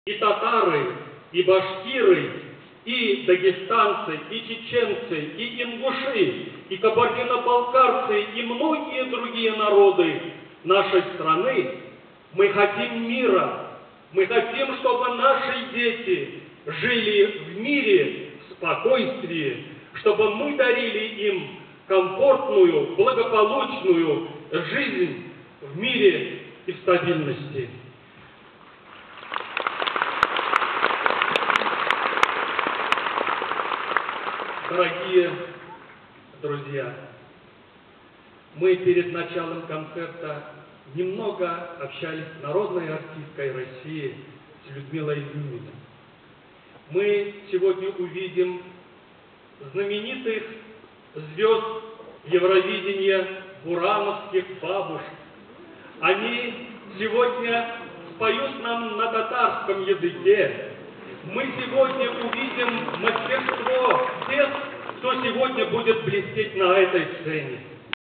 и татары, и башкиры, и дагестанцы, и чеченцы, и ингуши, и кабардино-балкарцы, и многие другие народы нашей страны, мы хотим мира. Мы хотим, чтобы наши дети жили в мире, в спокойствии, чтобы мы дарили им комфортную, благополучную жизнь в мире и в стабильности. Дорогие друзья, мы перед началом концерта немного общались с народной артисткой России, с Людмилой Юминой. Мы сегодня увидим знаменитых звезд Евровидения, бурановских бабушек. Они сегодня споют нам на татарском языке. Мы сегодня увидим мастерство тех, кто сегодня будет блестеть на этой сцене.